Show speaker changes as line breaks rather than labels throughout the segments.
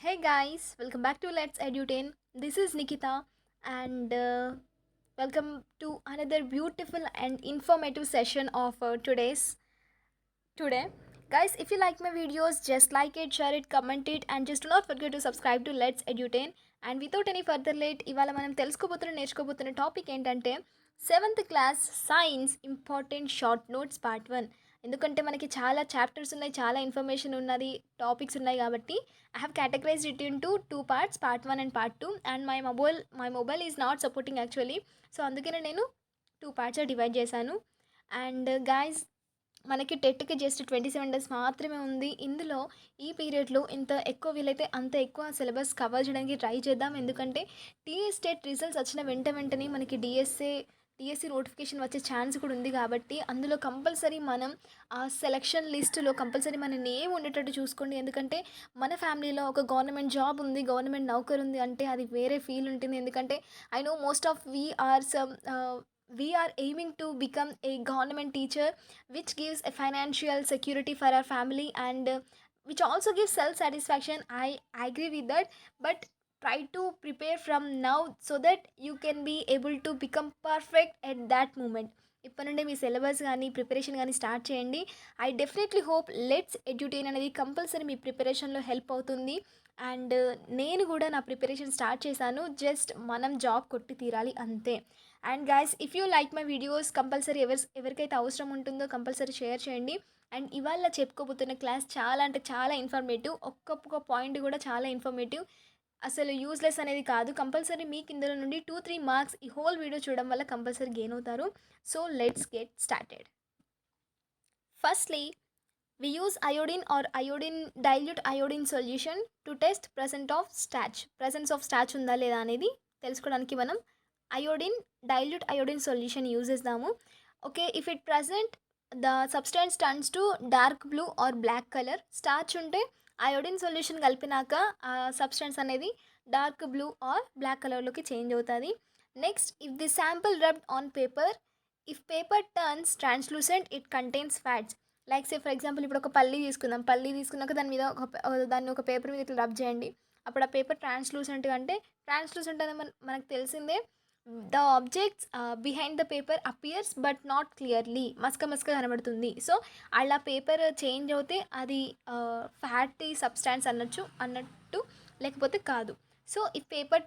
Hey guys, welcome back to Let's EDUTAIN. This is Nikita and welcome to another beautiful and informative session of today. Guys, if you like my videos, just like it, share it, comment it, and just do not forget to subscribe to Let's EDUTAIN. And without any further late, ఇవాళ మనం తెలుసుకోబోతున్న నేర్చుకోబోతున్న topic ఏంటంటే seventh class science important short notes part 1. ఎందుకంటే మనకి చాలా chapters ఉన్నాయి, చాలా information ఉన్నది, topics ఉన్నాయి కాబట్టి I have categorized it into two parts, part 1 and part 2. And my mobile is not supporting actually. So అందుకనే నేను 2 పార్ట్స్గా డివైడ్ చేశాను. అండ్ గాయస్, మనకి టెట్కి జస్ట్ 27 డేస్ మాత్రమే ఉంది. ఇందులో ఈ పీరియడ్లో ఇంత ఎక్కువ వీలైతే అంత ఎక్కువ సిలబస్ కవర్ చేయడానికి ట్రై చేద్దాం. ఎందుకంటే TSTET రిజల్ట్స్ వచ్చిన వెంటనే మనకి డిఎస్సి నోటిఫికేషన్ వచ్చే ఛాన్స్ కూడా ఉంది. కాబట్టి అందులో కంపల్సరీ మనం ఆ సెలక్షన్ లిస్టులో కంపల్సరీ మన నేమ్ ఉండేటట్టు చూసుకోండి. ఎందుకంటే మన ఫ్యామిలీలో ఒక గవర్నమెంట్ జాబ్ ఉంది, గవర్నమెంట్ నౌకర్ ఉంది అంటే అది వేరే ఫీల్ ఉంటుంది. ఎందుకంటే I know most of we are aiming to become a government teacher, which gives a financial security for our family, and which also gives self satisfaction. I agree with that, but try to prepare from now so that you can be able to become perfect at that moment. ఇప్పటి నుండి మీ syllabus కానీ preparation కానీ start చేయండి. I definitely hope let's ఎడ్యుటైన్ అనేది compulsory మీ ప్రిపరేషన్లో help అవుతుంది. And నేను కూడా నా ప్రిపరేషన్ స్టార్ట్ చేశాను. జస్ట్ మనం జాబ్ కొట్టి తీరాలి అంతే. And guys, if you like my videos, compulsory ఎవరికైతే అవసరం ఉంటుందో కంపల్సరీ షేర్ చేయండి. అండ్ ఇవాళ చెప్పుకోబోతున్న క్లాస్ చాలా అంటే చాలా ఇన్ఫర్మేటివ్. ఒక్కొక్క పాయింట్ కూడా చాలా ఇన్ఫర్మేటివ్, అసలు యూస్లెస్ అనేది కాదు. కంపల్సరీ మీకు ఇందులో నుండి 2-3 మార్క్స్ ఈ హోల్ వీడియో చూడడం వల్ల కంపల్సరీ గెయిన్ అవుతారు. So let's get started. Firstly, we use iodine or dilute iodine solution to test presence of starch ఉందా లేదా అనేది తెలుసుకోవడానికి మనం dilute iodine solution యూజ్ చేద్దాము. Okay, if it present the substance turns to dark blue or black color. Starch ఉంటే iodine solution కలిపినాక ఆ substance అనేది dark blue or black కలర్లోకి చేంజ్ అవుతుంది. Next, if the sample rubbed on paper, if paper turns translucent, it contains fats. Like say for example, ఇప్పుడు ఒక పల్లి తీసుకుందాం. పల్లి తీసుకున్నాక దాని మీద దాన్ని ఒక పేపర్ మీద ఇట్లా రబ్ చేయండి. అప్పుడు ఆ పేపర్ ట్రాన్స్లూసెంట్గా, అంటే ట్రాన్స్లూసెంట్ అనేది మనకు తెలిసిందే. The objects behind the paper appears but not clearly, మస్క కనబడుతుంది. సో అలా పేపర్ చేంజ్ అవుతే అది ఫ్యాటీ సబ్స్టాన్స్ అన్నట్టు, లేకపోతే కాదు. So if paper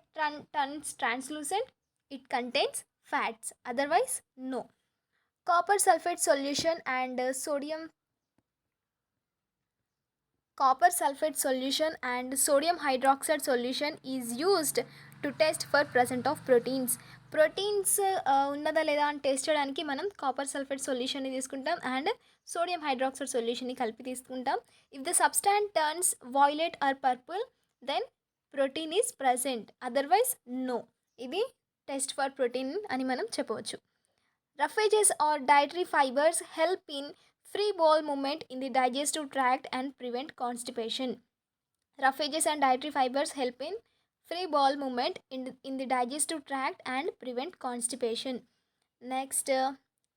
turns translucent, it contains fats, otherwise no. Copper sulfate solution and sodium hydroxide solution is used to test for presence of proteins ఉన్నదా లేదా అని టెస్ట్ చేయడానికి మనం కాపర్ సల్ఫేట్ సొల్యూషన్ని తీసుకుంటాం అండ్ సోడియం హైడ్రాక్సైడ్ సొల్యూషన్ని కలిపి తీసుకుంటాం. If the substance turns violet or purple, then protein is present, otherwise no. ఇది టెస్ట్ ఫర్ ప్రోటీన్ అని మనం చెప్పవచ్చు. Roughages or dietary fibers help in free bowel movement in the digestive tract and prevent constipation. Roughages and dietary fibers help in free bowel movement in the digestive tract and prevent constipation. Next,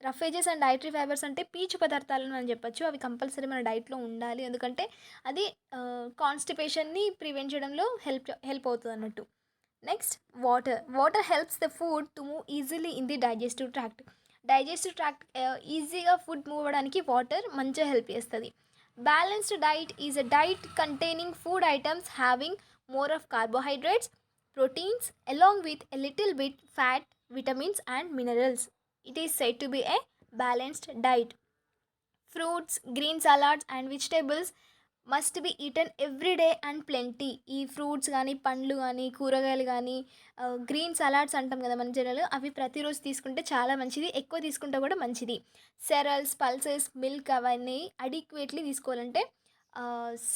roughages and dietary fibres అంటే పీచు పదార్థాలను మనం చెప్పచ్చు. అవి compulsory మన డైట్లో ఉండాలి, ఎందుకంటే అది కాన్స్టిపేషన్ని ప్రివెంట్ చేయడంలో హెల్ప్ అవుతుంది అన్నట్టు. Next, water helps the food to move easily in the digestive tract. ఈజీగా ఫుడ్ మూవ్ అవ్వడానికి వాటర్ మంచిగా హెల్ప్ చేస్తుంది. Balanced diet is a diet containing food items having more of carbohydrates, proteins along with a little bit fat, vitamins and minerals. It is said to be a balanced diet. Fruits, green salads and vegetables must be eaten every day and plenty. ఈ fruits కానీ, పండ్లు కానీ, కూరగాయలు కానీ, green salads అంటాం కదా మన general, అవి ప్రతిరోజు తీసుకుంటే చాలా మంచిది. ఎక్కువ తీసుకుంటే కూడా మంచిది. సెరల్స్, పల్సెస్, మిల్క్ అవన్నీ అడిక్వేట్లీ తీసుకోవాలంటే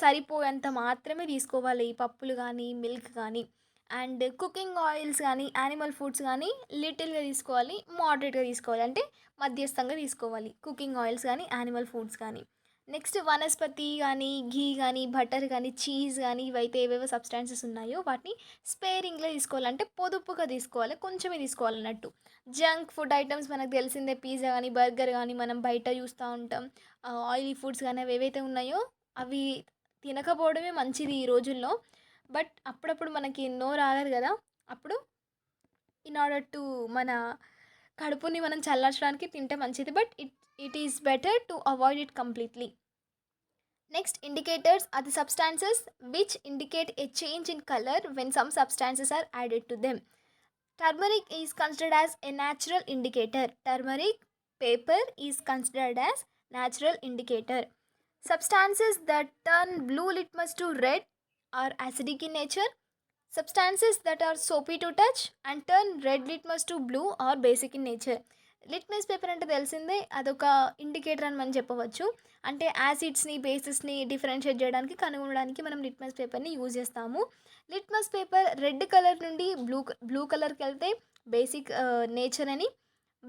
సరిపోయేంత మాత్రమే తీసుకోవాలి. ఈ పప్పులు కానీ, మిల్క్ కానీ. అండ్ కుకింగ్ ఆయిల్స్ కానీ, యానిమల్ ఫుడ్స్ కానీ లిటిల్గా తీసుకోవాలి, మోడరేట్గా తీసుకోవాలి, అంటే మధ్యస్థంగా తీసుకోవాలి కుకింగ్ ఆయిల్స్ కానీ, యానిమల్ ఫుడ్స్ కానీ. నెక్స్ట్, వనస్పతి కానీ, ఘీ కానీ, బటర్ కానీ, చీజ్ కానీ, ఇవైతే ఏవేవో సబ్స్టాన్సెస్ ఉన్నాయో వాటిని స్పేరింగ్లో తీసుకోవాలంటే పొదుపుగా తీసుకోవాలి, కొంచెమే తీసుకోవాలన్నట్టు. జంక్ ఫుడ్ ఐటమ్స్ మనకు తెలిసిందే, పిజ్జా కానీ, బర్గర్ కానీ మనం బయట చూస్తూ ఉంటాం. ఆయిలీ ఫుడ్స్ కానీ అవి ఏవైతే ఉన్నాయో అవి తినకపోవడమే మంచిది ఈ రోజుల్లో. బట్ అప్పుడప్పుడు మనకి నోరు ఆగదు కదా, అప్పుడు ఇన్ ఆర్డర్ టు మన కడుపుని మనం చల్లార్చడానికి తింటే మంచిది, but it is better to avoid it completely. Next, indicators are the substances which indicate a change in color when some substances are added to them. Turmeric is considered as a natural indicator. Turmeric paper is considered as natural indicator. Substances that turn blue litmus to red are acidic in nature. Substances that are soapy to touch and turn red litmus to blue are basic in nature. Litmus paper అంటే తెలిసిందే, అదొక indicator అని మనం చెప్పవచ్చు. అంటే యాసిడ్స్ని బేసిస్ని differentiate చేయడానికి కనుగొనడానికి మనం లిట్మస్ పేపర్ని యూజ్ చేస్తాము. లిట్మస్ పేపర్ రెడ్ కలర్ నుండి బ్లూ కలర్కి వెళ్తే బేసిక్ నేచర్ అని,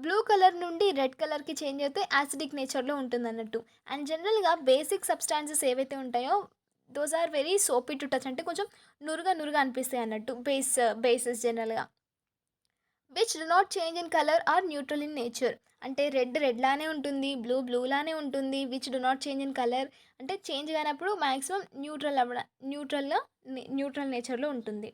బ్లూ కలర్ నుండి రెడ్ కలర్కి చేంజ్ అయితే యాసిడిక్ నేచర్లో ఉంటుంది అన్నట్టు. అండ్ జనరల్గా బేసిక్ సబ్స్టాన్సెస్ ఏవైతే ఉంటాయో those are very soapy to touch, అంటే కొంచెం నురుగా అనిపిస్తాయి అన్నట్టు బేసెస్ జనరల్గా. Which do not change in colour or neutral in nature. అంటే రెడ్ లానే ఉంటుంది, బ్లూ లానే ఉంటుంది. Which do not change in colour అంటే చేంజ్ కానప్పుడు మ్యాక్సిమం న్యూట్రల్ నేచర్లో ఉంటుంది.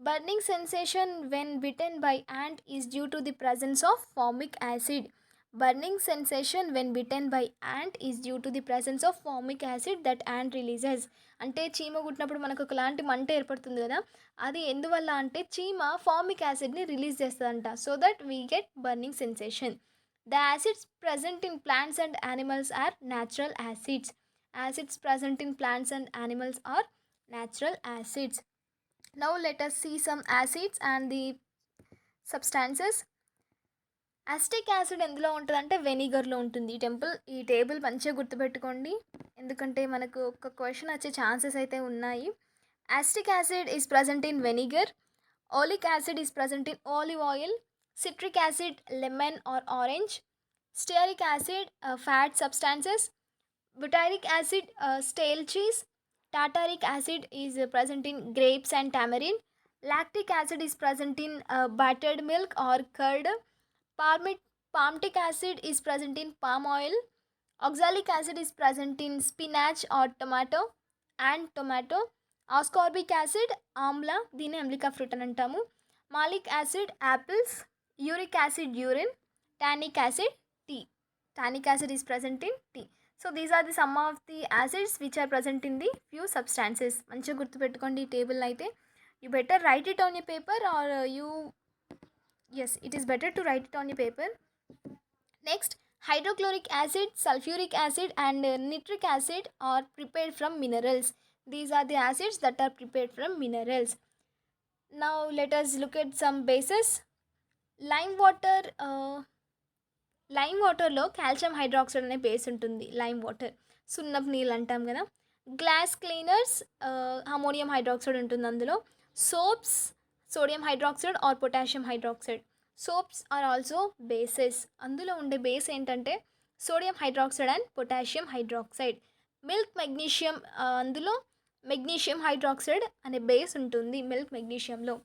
Burning sensation when bitten by ant is due to the presence of formic acid. Burning sensation when bitten by ant is due to the presence of formic acid that ant releases. అంటే చీమ కుట్టినప్పుడు మనకు ఒకలాంటి మంట ఏర్పడుతుంది కదా, అది ఎందువల్ల అంటే చీమ ఫార్మిక్ యాసిడ్ని రిలీజ్ చేస్తుందంట, so that we get burning sensation. The acids present in plants and animals are natural acids. Acids present in plants and animals are natural acids. Now let us see some acids and the substances. Acetic acid ఎందులో ఉంటుంది అంటే వెనిగర్లో ఉంటుంది. ఈ table మంచిగా గుర్తుపెట్టుకోండి, ఎందుకంటే మనకు ఒక క్వశ్చన్ వచ్చే ఛాన్సెస్ అయితే ఉన్నాయి. Acetic acid is present in vinegar. Oleic acid is present in olive oil. Citric acid lemon or orange. Stearic acid fat substances. butyric acid stale cheese. Tartaric acid is present in grapes and tamarind. Lactic acid is present in buttered milk or curd. Palmitic acid is present in palm oil. Oxalic acid is present in spinach or tomato. Ascorbic acid amla, దీని అమ్లికా fruit అని అంటాము. Malic acid apples. Uric acid urine. Tannic acid tea. Tannic acid is present in tea. So these are the some of the acids which are present in the few substances. మంచిగా గుర్తుపెట్టుకోండి ఈ table అయితే. You better write it on your paper or yes, it is better to write it on your paper. Next, hydrochloric acid, sulfuric acid and nitric acid are prepared from minerals. These are the acids that are prepared from minerals. Now let us look at some bases. Lime వాటర్లో calcium hydroxide అనే base ఉంటుంది. Lime water సున్నపు నీళ్ళు అంటాం కదా. Glass cleaners ammonium hydroxide ఉంటుంది అందులో. Soaps sodium hydroxide or potassium hydroxide. Soaps are also bases. అందులో ఉండే బేస్ ఏంటంటే sodium hydroxide and potassium hydroxide. Milk magnesium, అందులో మెగ్నీషియం హైడ్రాక్సైడ్ అనే బేస్ ఉంటుంది మిల్క్ మెగ్నీషియంలో.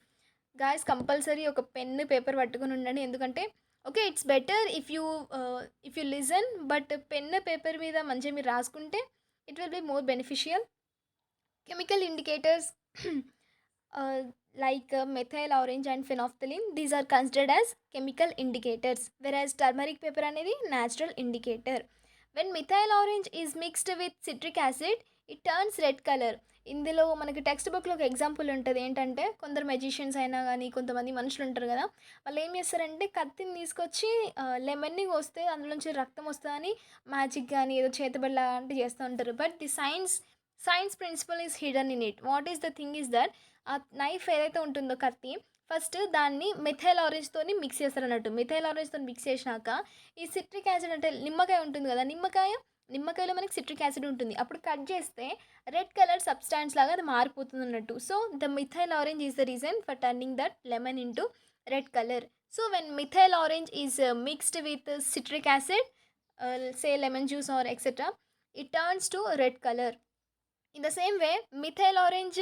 గాయస్ కంపల్సరీ ఒక పెన్ను పేపర్ పట్టుకుని ఉండండి, ఎందుకంటే okay it's better if you listen, but pen paper మీద మంచిగా మీరు రాసుకుంటే it will be more beneficial. Chemical indicators like methyl orange and phenolphthalein, these are considered as chemical indicators, whereas turmeric paper అనేది natural indicator. When methyl orange is mixed with citric acid, it turns red color. ఇందులో మనకి text బుక్లో ఒక example ఉంటుంది ఏంటంటే, కొందరు magicians అయినా కానీ కొంతమంది మనుషులు ఉంటారు కదా, వాళ్ళు ఏం చేస్తారంటే కత్తిని తీసుకొచ్చి లెమన్ని వస్తే అందులో నుంచి రక్తం వస్తుందని మ్యాజిక్ కానీ ఏదో చేతబడి లాంటివి చేస్తూ ఉంటారు. But the science principle is hidden in it. What is the thing is that ఆ నైఫ్ ఏదైతే ఉంటుందో కత్తి, ఫస్ట్ దాన్ని మిథైల్ ఆరెంజ్తో మిక్స్ చేస్తారు అన్నట్టు. మిథైల్ ఆరెంజ్తో మిక్స్ చేసినాక ఈ సిట్రిక్ యాసిడ్ అంటే నిమ్మకాయ ఉంటుంది కదా, నిమ్మకాయలో మనకి సిట్రిక్ యాసిడ్ ఉంటుంది, అప్పుడు కట్ చేస్తే రెడ్ కలర్ సబ్స్టాన్స్ లాగా అది మారిపోతుంది అన్నట్టు. So the methyl orange is the reason for turning that lemon into red colour. So when methyl orange is mixed with citric acid, say lemon juice or etc., it turns to red color. In the same way, methyl orange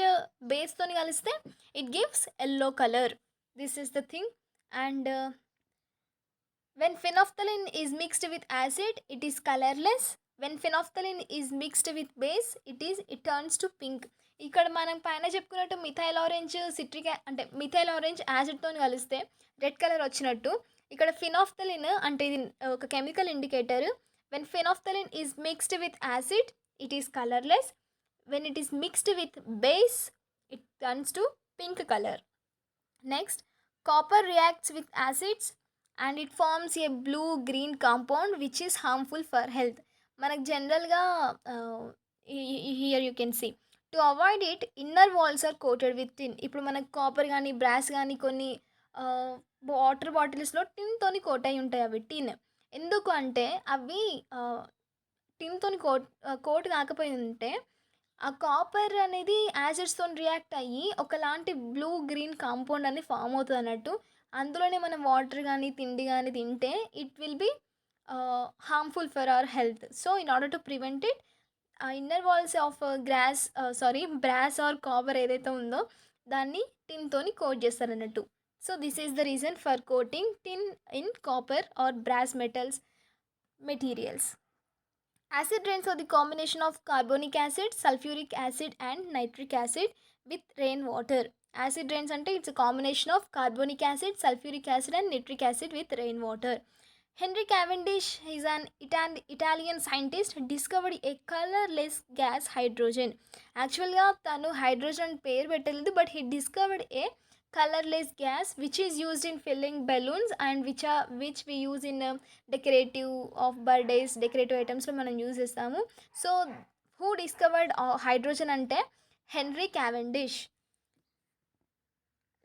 base toni kaliste it gives yellow color. This is the thing. And when phenolphthalein is mixed with acid, it is colorless. When phenolphthalein is mixed with base, it turns to pink. ఇక్కడ మనం పైన చెప్పుకున్నట్టు methyl orange అంటే methyl orange యాసిడ్తో కలిస్తే red colour వచ్చినట్టు, ఇక్కడ phenolphthalein అంటే ఇది ఒక chemical indicator. When phenolphthalein is mixed with acid it is colourless. When it is mixed with base it turns to pink color. Next, copper reacts with acids and it forms a blue green compound which is harmful for health. మనకు జనరల్గా here you can see to avoid it inner walls are coated with tin. ఇప్పుడు మనకు copper కానీ brass కానీ కొన్ని water బాటిల్స్లో టిన్తోని coat అయి ఉంటాయి. అవి టిన్ ఎందుకు అంటే అవి టిన్తోని కోట్ కాకపోయి ఉంటే ఆ కాపర్ అనేది యాసిడ్స్తో రియాక్ట్ అయ్యి ఒకలాంటి బ్లూ గ్రీన్ కాంపౌండ్ అనేది ఫామ్ అవుతుంది అన్నట్టు. అందులోనే మనం వాటర్ కానీ తిండి కానీ తింటే it will be harmful for our health. So in order to prevent it inner walls of brass or copper ఏదైతే ఉందో దాన్ని టిన్తోని కోట్ చేస్తారు అన్నట్టు. So this is the reason for coating tin in copper or brass materials. Acid rains are the combination of carbonic acid, sulfuric acid and nitric acid with rainwater. Acid rains ante it's a combination of carbonic acid, sulfuric acid and nitric acid with rainwater. Henry Cavendish is an Italian scientist discovered a colorless gas hydrogen. Actually tanu hydrogen పేరు పెట్టలేదు, but he discovered a colorless gas which is used in filling balloons and which we use in decorative of birthdays decorative items లో మనం use చేస్తాము. So who discovered hydrogen అంటే Henry Cavendish.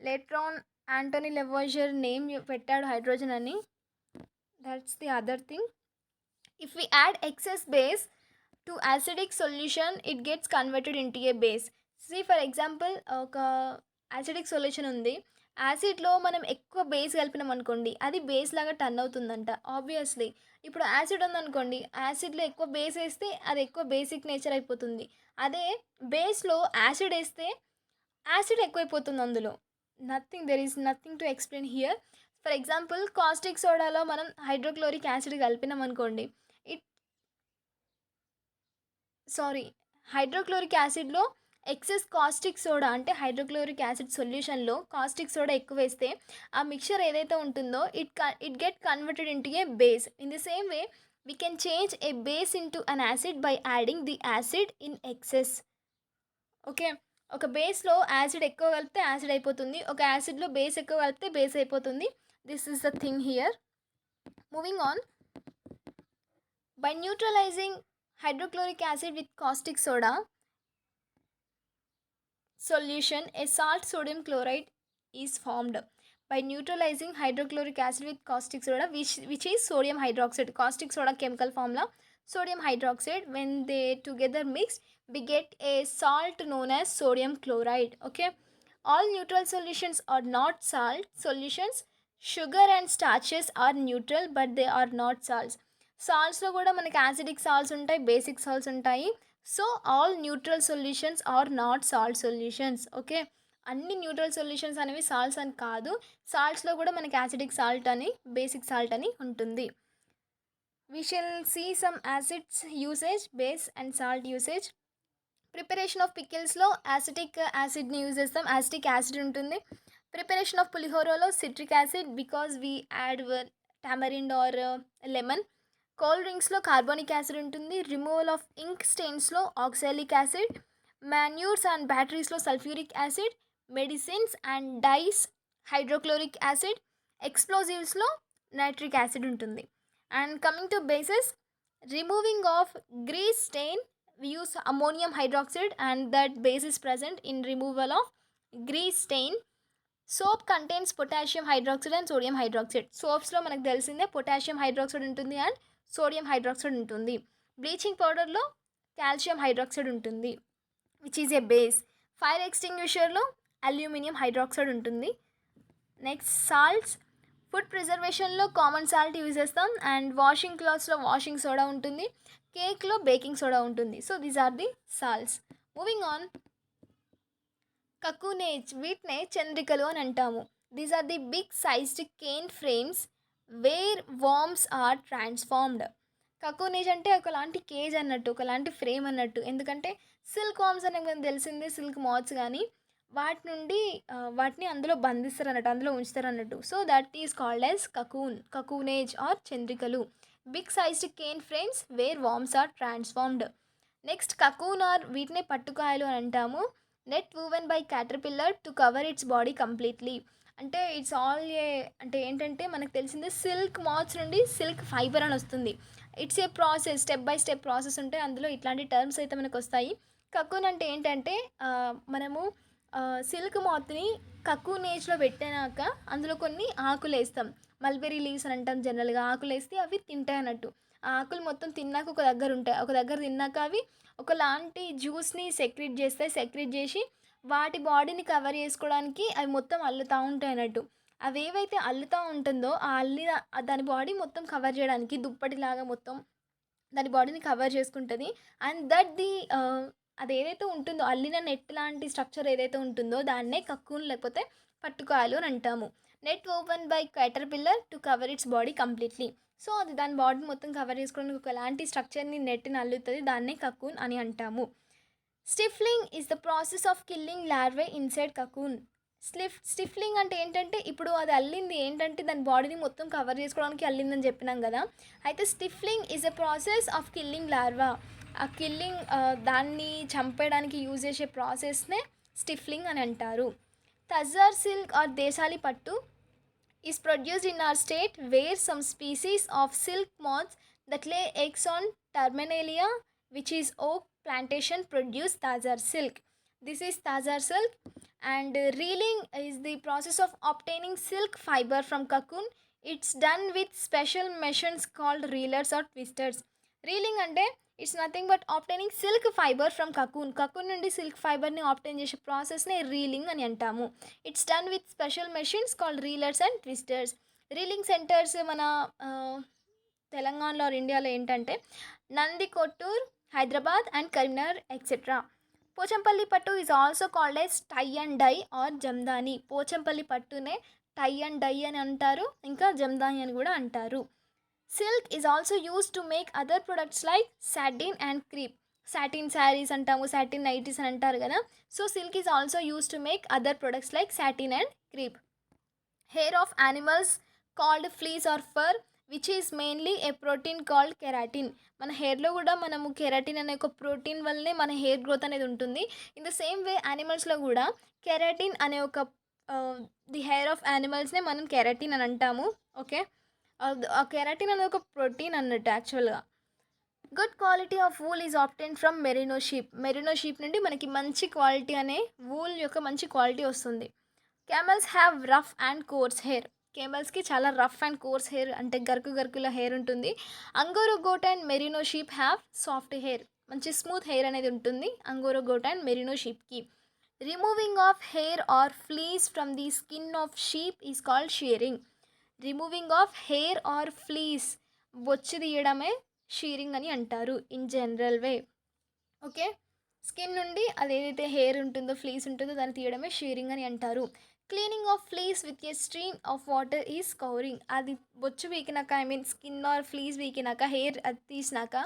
Later on Antoine Lavoisier name పెట్టాడు hydrogen అని. That's the other thing. If we add excess base to acidic solution it gets converted into a base. See for example ఒక acidic solution ఉంది, యాసిడ్లో మనం ఎక్కువ base కలిపినాం అనుకోండి అది base లాగా టర్న్ అవుతుందంట ఆబ్వియస్లీ. ఇప్పుడు యాసిడ్ ఉందనుకోండి, యాసిడ్లో ఎక్కువ బేస్ వేస్తే అది ఎక్కువ బేసిక్ నేచర్ అయిపోతుంది. అదే బేస్లో యాసిడ్ వేస్తే యాసిడ్ ఎక్కువైపోతుంది అందులో. There is nothing to explain here. For example caustic సోడాలో మనం హైడ్రోక్లోరిక్ యాసిడ్ కలిపినాం అనుకోండి, హైడ్రోక్లోరిక్ యాసిడ్లో ఎక్సెస్ కాస్టిక్ సోడా అంటే హైడ్రోక్లోరిక్ యాసిడ్ సొల్యూషన్లో కాస్టిక్ సోడా ఎక్కువ వేస్తే ఆ మిక్చర్ ఏదైతే ఉంటుందో it get converted into a base. In the same way we can change A base into an acid by adding the acid in excess. Okay, ఒక బేస్లో acid ఎక్కువ కలిపితే acid అయిపోతుంది, ఒక యాసిడ్లో బేస్ ఎక్కువ కలిపితే బేస్ అయిపోతుంది. This is the thing here. Moving on, by neutralising hydrochloric acid with caustic soda solution, a salt sodium chloride is formed. By neutralizing hydrochloric acid with caustic soda, which is sodium hydroxide, caustic soda chemical formula sodium hydroxide, when they together mix we get a salt known as sodium chloride. Okay, all neutral solutions are not salt solutions. Sugar and starches are neutral but they are not salts. సాల్ట్స్లో కూడా మనకి acidic salts ఉంటాయి, basic salts ఉంటాయి. So all neutral solutions are not salt solutions. Okay, అన్ని neutral solutions అనేవి salts అని కాదు. సాల్ట్స్లో కూడా మనకి యాసిడిక్ సాల్ట్ అని బేసిక్ సాల్ట్ అని ఉంటుంది. We shall see some acids usage, base and salt usage. Preparation of పికిల్స్లో యాసిటిక్ యాసిడ్ని యూజ్ చేస్తాం, యాసిటిక్ యాసిడ్ ఉంటుంది. ప్రిపరేషన్ ఆఫ్ పులిహోరలో citric acid because we add tamarind or lemon. Cold డ్రింక్స్లో carbonic acid ఉంటుంది. Removal of ink స్టెయిన్స్లో oxalic acid. Manures and బ్యాటరీస్లో sulphuric acid. Medicines and dyes hydrochloric acid. ఎక్స్ప్లోజివ్స్లో nitric acid ఉంటుంది. And coming to bases, removing of grease stain we use ammonium hydroxide and that base is present in removal of grease stain. Soap contains potassium hydroxide and sodium hydroxide. Soapsలో మనకు తెలిసిందే potassium hydroxide ఉంటుంది and sodium hydroxide ఉంటుంది. Bleaching పౌడర్లో calcium hydroxide ఉంటుంది which is a base. Fire ఎక్స్టింగ్విషర్లో aluminium hydroxide ఉంటుంది. Next salts, food ప్రిజర్వేషన్లో కామన్ సాల్ట్ యూజ్ చేస్తాం అండ్ వాషింగ్ క్లాత్స్లో వాషింగ్ సోడా ఉంటుంది. కేక్లో బేకింగ్ సోడా ఉంటుంది. So these are the salts. Moving on, cocoonage, వీటినే చంద్రికలు అని అంటాము. These are the big sized cane frames where worms are transformed. కకునేజ్ అంటే ఒకలాంటి కేజ్ అన్నట్టు, ఒకలాంటి ఫ్రేమ్ అన్నట్టు. ఎందుకంటే సిల్క్ వామ్స్ అనే మనకు తెలిసిందే సిల్క్ మాత్స్ కానీ వాటి నుండి వాటిని అందులో బంధిస్తారు అన్నట్టు, అందులో ఉంచుతారు అన్నట్టు. So that is called as cocoonage or చంద్రికలు. Big sized cane frames where worms are transformed. Next cocoon or వీటినే పట్టుకాయలు అని అంటాము. Net woven by caterpillar to cover its body completely. అంటే ఇట్స్ ఆల్ ఏ అంటే ఏంటంటే మనకు తెలిసిందే సిల్క్ మాత్స్ నుండి సిల్క్ ఫైబర్ అని వస్తుంది. It's a process, step by step process ఉంటాయి అందులో. ఇట్లాంటి టర్మ్స్ అయితే మనకు వస్తాయి. కకూన్ అంటే ఏంటంటే మనము సిల్క్ మాత్ని కకూన్ ఏజ్లో పెట్టినాక అందులో కొన్ని ఆకులు వేస్తాం. మల్బెరీ లీవ్స్ అని అంటాం జనరల్గా. ఆకులు వేస్తే అవి తింటాయి అన్నట్టు. ఆ ఆకులు మొత్తం తిన్నాక ఒక దగ్గర ఉంటాయి. ఒక దగ్గర తిన్నాక అవి ఒకలాంటి జ్యూస్ని సెక్రెట్ చేస్తాయి. సెక్రెట్ చేసి వాటి బాడీని కవర్ చేసుకోవడానికి అవి మొత్తం అల్లుతూ ఉంటాయి అన్నట్టు. అవి ఏవైతే అల్లుతూ ఉంటుందో ఆ అల్లిన దాని బాడీ మొత్తం కవర్ చేయడానికి దుప్పటిలాగా మొత్తం దాని బాడీని కవర్ చేసుకుంటుంది. అండ్ దట్ ది అది ఏదైతే ఉంటుందో అల్లిన నెట్ లాంటి స్ట్రక్చర్ ఏదైతే ఉంటుందో దాన్నే కక్కూన్ లేకపోతే పట్టుకాయలు అని అంటాము. Net open by caterpillar to cover its body completely. So అది దాని బాడీ మొత్తం కవర్ చేసుకోవడానికి ఒకలాంటి స్ట్రక్చర్ని నెట్ని అల్లుతుంది, దాన్నే కక్కూన్ అని అంటాము. స్టిఫ్లింగ్ is the process of killing larvae inside cocoon. స్టిఫ్లింగ్ అంటే ఏంటంటే ఇప్పుడు అది అల్లింది ఏంటంటే దాని బాడీని మొత్తం కవర్ చేసుకోవడానికి అల్లిందని చెప్పినాం కదా. అయితే స్టిఫ్లింగ్ is a process of killing larva. ఆ కిల్లింగ్ దాన్ని చంపేయడానికి యూజ్ చేసే ప్రాసెస్నే స్టిఫ్లింగ్ అని అంటారు. తజార్ సిల్క్ ఆర్ దేశాలి పట్టు is produced in our state where some species of silk moths that lay eggs on terminalia, which is oak plantation, produce tazar silk. This is tazar silk. And reeling is the process of obtaining silk fiber from cocoon. It's done with special machines called reelers or twisters. Reeling అంటే it's nothing but obtaining silk fibre from cocoon నుండి silk ఫైబర్ని obtain చేసే ప్రాసెస్ని reeling అని అంటాము. It's done with special machines called reelers and twisters. Reeling centres మన తెలంగాణలో or ఇండియాలో ఏంటంటే Nandi Kottur, Hyderabad and Karimnagar etcetera. Pochampally pattu is also called as tie and dye or Jamdani. Pochampally పట్టునే టై అండ్ డై అని అంటారు, ఇంకా జమ్దాని అని కూడా అంటారు. Silk is also use to make other products like satin and crepe. Satin sarees అంటాము, సాటిన్ నైటీస్ అని అంటారు కదా. So silk is also use to make other products like satin and crepe. Hair of animals called fleece or fur which is mainly a protein called keratin. మన హెయిర్లో కూడా మనము keratin అనే ఒక ప్రోటీన్ వల్లనే మన హెయిర్ గ్రోత్ అనేది ఉంటుంది. ఇన్ ద సేమ్ వే యానిమల్స్లో కూడా కెరాటిన్ అనే ఒక ది హెయిర్ ఆఫ్ యానిమల్స్నే మనం కెరాటిన్ అని అంటాము. ఓకే, ఆ కెరాటిన్ అనేది ఒక ప్రోటీన్ అన్నట్టు యాక్చువల్గా. Good quality of wool is obtain from Marino sheep. Marino sheep నుండి మనకి మంచి క్వాలిటీ అనే వూల్ యొక్క మంచి క్వాలిటీ వస్తుంది. Camels have rough and coarse hair. కేమల్స్కి చాలా రఫ్ అండ్ కోర్స్ హెయిర్ అంటే గరుకుల హెయిర్ ఉంటుంది. Angora goat and merino sheep have soft hair. మంచి స్మూత్ హెయిర్ అనేది ఉంటుంది అంగోరో గోట్ అండ్ మెరినో షీప్కి. Removing of hair or fleece from the skin of sheep is called shearing. Removing of hair or fleece, బొచ్చు తీయడమే shearing అని అంటారు in general way. Okay, skin నుండి అదేదైతే హెయిర్ ఉంటుందో ఫ్లీస్ ఉంటుందో దాన్ని తీయడమే షీరింగ్ అని అంటారు. Cleaning of fleece with a stream of water is scouring. అది బొచ్చు వీకినాక I mean skin or fleece వీకినాక హెయిర్ అది తీసినాక,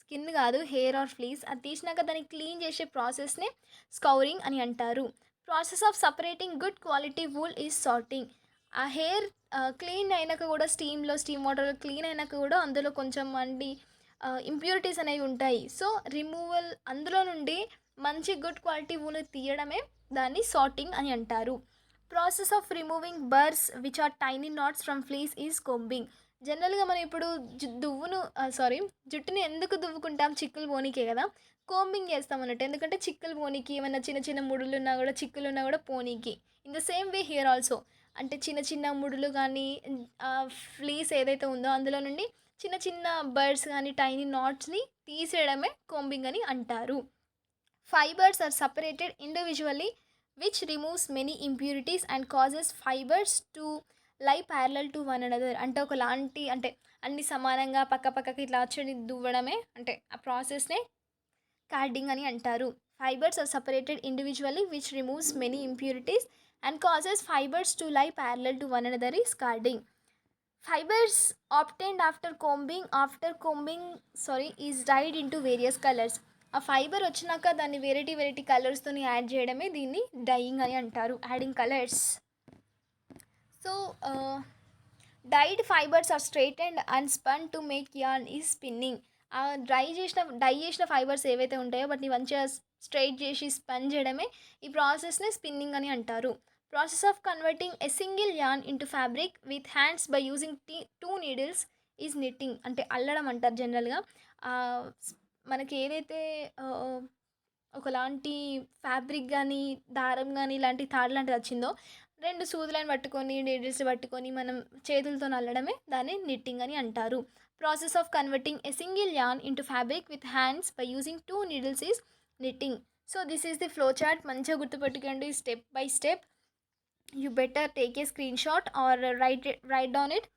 స్కిన్ కాదు హెయిర్ ఆర్ ఫ్లీస్ అది తీసినాక దాన్ని క్లీన్ చేసే ప్రాసెస్నే స్కౌరింగ్ అని అంటారు. Process of separating good quality wool is sorting. ఆ హెయిర్ క్లీన్ అయినాక కూడా స్టీమ్ వాటర్లో క్లీన్ అయినాక కూడా అందులో కొంచెం ఇంప్యూరిటీస్ అనేవి ఉంటాయి. సో రిమూవల్ అందులో నుండి మంచి గుడ్ క్వాలిటీ వూల్ తీయడమే దాన్ని సార్టింగ్ అని అంటారు. Process of removing burrs which are tiny knots from fleece is combing. జనరల్గా మనం ఇప్పుడు జుట్టుని ఎందుకు దువ్వుకుంటాం? చిక్కులు పోనీకే కదా కోంబింగ్ చేస్తాం అన్నట్టు. ఎందుకంటే చిక్కులు పోనీకి, ఏమైనా చిన్న చిన్న ముడులు ఉన్నా కూడా చిక్కులు ఉన్నా కూడా పోనీకి. In the same way here also, అంటే చిన్న చిన్న ముడులు కానీ ఫ్లీస్ ఏదైతే ఉందో అందులో నుండి చిన్న చిన్న బర్డ్స్ కానీ టైనీ నాట్స్ని తీసేయడమే కోంబింగ్ అని అంటారు. Fibres are separated individually which removes many impurities and causes fibers to lie parallel to one another. అంటే ఒకలాంటి అంటే అన్ని సమానంగా పక్కకి ఇట్లా వచ్చి దువ్వడమే అంటే ఆ ప్రాసెస్నే కార్డింగ్ అని అంటారు. Fibres are separated individually which removes many impurities and causes fibres to lie parallel to one another is carding. Fibers obtained after combing is dyed into various colors. ఆ ఫైబర్ వచ్చినాక దాన్ని వెరైటీ కలర్స్తో add చేయడమే దీన్ని dyeing అని అంటారు, adding colours. So dyed fibers are straightened and spun to make yarn is spinning. ఆ die చేసిన ఫైబర్స్ ఏవైతే ఉంటాయో వాటిని మంచిగా స్ట్రైట్ చేసి స్పన్ చేయడమే ఈ ప్రాసెస్ని స్పిన్నింగ్ అని అంటారు. Process of converting a single yarn into fabric with hands by using two needles is knitting, అంటే అల్లడం అంటారు జనరల్గా. మనకి ఏదైతే ఒకలాంటి ఫ్యాబ్రిక్ కానీ దారం కానీ ఇలాంటి తాడు లాంటిది వచ్చిందో రెండు సూదులను పట్టుకొని నీడిల్స్ పట్టుకొని మనం చేతులతో నల్లడమే దాన్ని నిట్టింగ్ అని అంటారు. Process of converting a single yarn into fabric with hands by using two needles is knitting. So this is the flow chart. మంచిగా గుర్తుపెట్టుకోండి step by step. You better take a screenshot or write down it.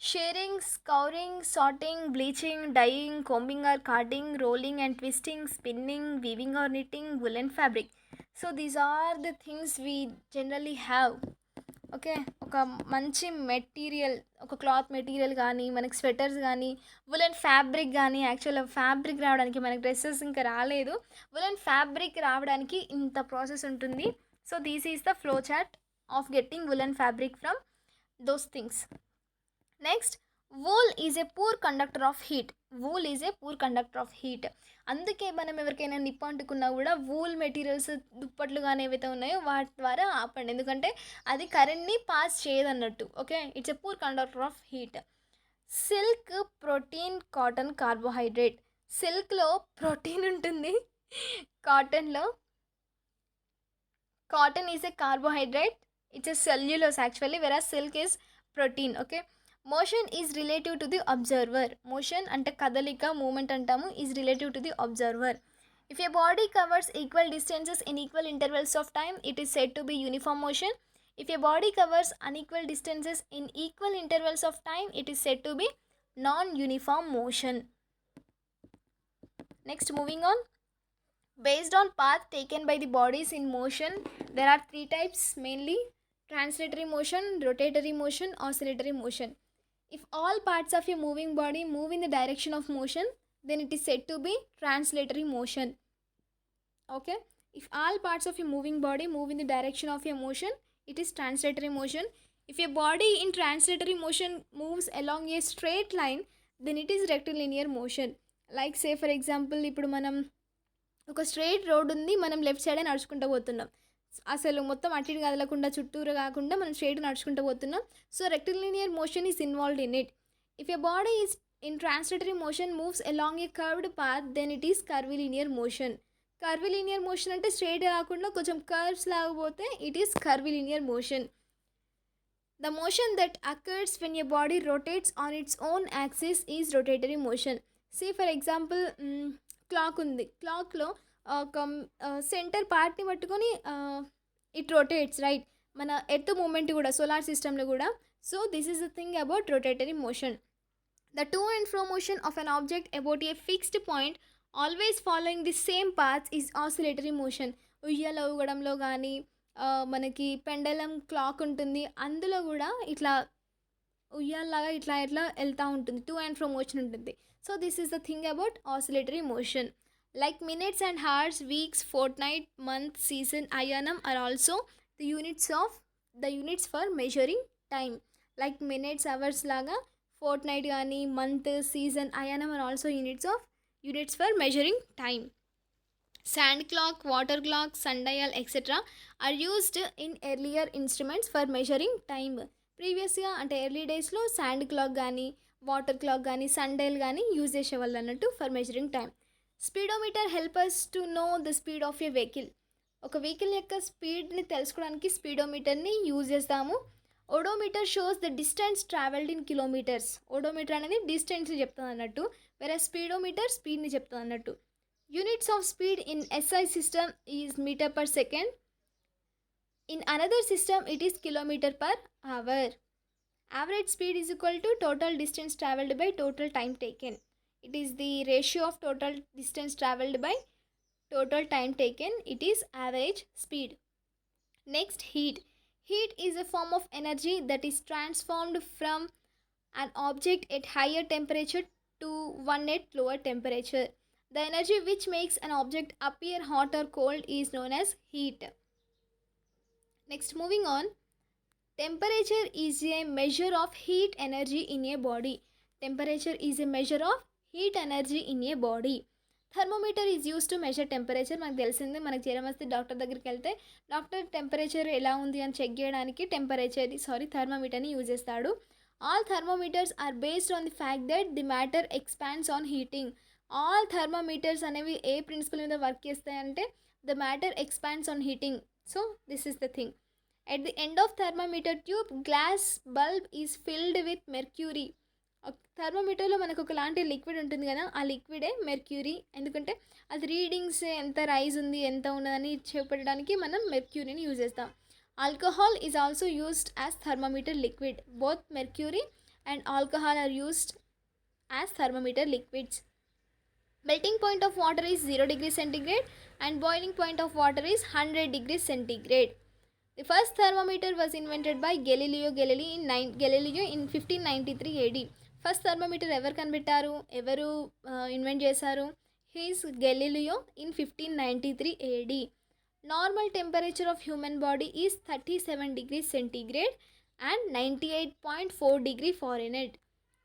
Shearing, scouring, sorting, bleaching, dyeing, combing or carding, rolling and twisting, spinning, weaving or knitting, woolen fabric. So these are the things we generally have. Okay, ఒక మంచి material, ఒక cloth material కానీ మనకి sweaters కానీ woollen fabric కానీ, actual fabric రావడానికి మనకి dresses ఇంకా రాలేదు, వులెన్ ఫ్యాబ్రిక్ రావడానికి ఇంత ప్రాసెస్ ఉంటుంది. So this is the flow chart of getting woollen fabric from those things. Next, wool is a poor conductor of heat. Wool is a poor conductor of heat. అందుకే మనం ఎవరికైనా నిప్పు అంటుకున్నా కూడా wool materials దుప్పట్లు కానీ ఏవైతే ఉన్నాయో వాటి ద్వారా ఆపండి, ఎందుకంటే అది కరెంట్ని పాస్ చేయదన్నట్టు. Okay, it's a poor conductor of heat. Silk, protein, cotton, carbohydrate. సిల్క్లో ప్రోటీన్ ఉంటుంది, cotton is a carbohydrate, it's a cellulose actually, whereas silk is protein. Okay, motion is relative to the observer. Motion అంటే కదలిక, movement అంటాము, is relative to the observer. If a body covers equal distances in equal intervals of time it is said to be uniform motion. If a body covers unequal distances in equal intervals of time, it is said to be non-uniform motion. Next, moving on. Based on path taken by the bodies in motion, there are three types mainly: translatory motion, rotatory motion, oscillatory motion. If all parts of a moving body move in the direction of motion, then it is said to be translatory motion. Okay, if all parts of a moving body move in the direction of a motion, it is translatory motion. If a body in translatory motion moves along a straight line, then it is rectilinear motion. Like say for example, ఇప్పుడు మనం ఒక straight road ఉంది, మనం left సైడే నడుచుకుంటూ పోతున్నాం, అసలు మొత్తం అటు ఇటు కదలకుండా చుట్టూరు కాకుండా మనం స్ట్రైట్ నడుచుకుంటూ పోతున్నాం. So rectilinear motion is involved in it. If a body is in translatory motion moves along a curved path, then it is curvilinear motion. Curvilinear motion అంటే స్ట్రైట్ కాకుండా కొంచెం కర్వ్స్ లాగపోతే it is curvilinear motion. The motion that occurs when a body rotates on its own axis is rotatory motion. See for example, clock ఉంది, క్లాక్లో ఒక centre పార్ట్ని పట్టుకొని it rotates, right? మన ఎర్త్ మూమెంట్ కూడా సోలార్ సిస్టంలో కూడా. So this is the thing about rotatory motion. The to and fro motion of an object about a fixed point always following the same paths is oscillatory motion. ఉయ్యాల ఊగడంలో కానీ మనకి పెండలం clock ఉంటుంది, అందులో కూడా ఇట్లా ఉయ్యాలలాగా ఇట్లా ఇట్లా వెళ్తూ ఉంటుంది, టు అండ్ ఫ్రో మోషన్ ఉంటుంది. So this is the thing about oscillatory motion. Like minutes and hours, weeks, fortnight, month, season, ayanam are also the units for measuring time. Like minutes, hours laga, fortnight gaani, month, season, ayanam are also units for measuring time. Sand clock, water clock, sundial, etc. are used in earlier instruments for measuring time. Previously ante early days lo sand clock gaani, water clock gaani, sundial gaani use chesevallu annattu for measuring time. Speedometer help us to know the speed of a vehicle. ఒక vehicle యొక్క స్పీడ్ని తెలుసుకోవడానికి స్పీడోమీటర్ని use చేస్తాము. Odometer shows the distance travelled in kilometres. Odometer అనేది డిస్టెన్స్ని చెప్తుంది అన్నట్టు, వేరే స్పీడోమీటర్ స్పీడ్ని చెప్తుంది అన్నట్టు. Units of speed in SI system is metre per second. In another system it is kilometre per hour. Average speed is equal to total distance travelled by total time taken. It is the ratio of total distance travelled by total time taken. It is average speed. Next, heat. Heat is a form of energy that is transformed from an object at higher temperature to one at lower temperature. The energy which makes an object appear hot or cold is known as heat. Next, moving on. Temperature is a measure of heat energy in a body. Temperature is a measure of heat energy in a body. Thermometer is use to measure temperature. మనకు తెలిసింది, మనకు జ్వరం వస్తే doctor దగ్గరికి వెళ్తే doctor temperature ఎలా ఉంది అని చెక్ చేయడానికి థర్మోమీటర్ని యూజ్ చేస్తాడు. All thermometers are based on the fact that the matter expands on heating. All thermometers అనేవి ఏ ప్రిన్సిపల్ మీద వర్క్ చేస్తాయంటే the matter expands on heating. So this is the thing. At the end of thermometer tube, glass bulb is filled with mercury. థర్మోమీటర్లో మనకు ఒకలాంటి liquid ఉంటుంది కదా, ఆ లిక్విడే mercury. ఎందుకంటే అది రీడింగ్స్ ఎంత రైజ్ ఉంది ఎంత ఉన్నదని చెప్పడానికి మనం మెర్క్యూరీని యూజ్ చేస్తాం. Alcohol is also used as thermometer liquid. Both mercury and alcohol are used as thermometer liquids. Melting point of water is 0 degrees centigrade and boiling point of water is 100 degrees centigrade. The first thermometer was invented by Galileo in 1593 AD. First thermometer ఎవరు కనిపెట్టారు, ఎవరు invent చేశారు? He's Galileo in 1593 AD. Normal temperature of human body is 37 degrees centigrade and 98.4 degree Fahrenheit.